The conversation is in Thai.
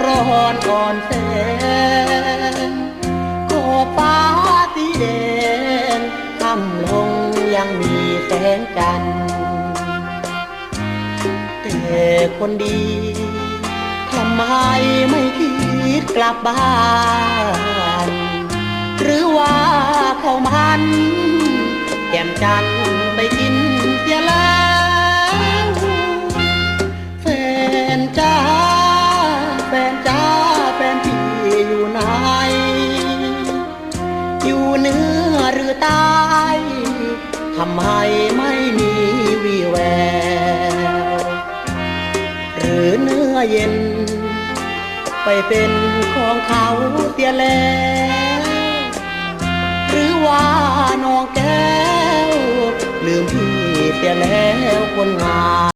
ร้อนอ่อนแสงขอบฟ้าสีแดงค่ำลงยังมีแสงจันทร์แต่คนดีทำไมไม่คิดกลับบ้านหรือว่าเขามันแก้มจันทร์ไปกินเสียแล้วแฟนจ้าแฟนจ้าแฟนพี่อยู่ไหนอยู่เหนือหรือใต้ทำไมไม่มีวี่แววหรือเนื้อเย็นไปเป็นของเขาเสียแล้วหรือว่าน้องแก้วลืมพี่เสียแล้วคนงาม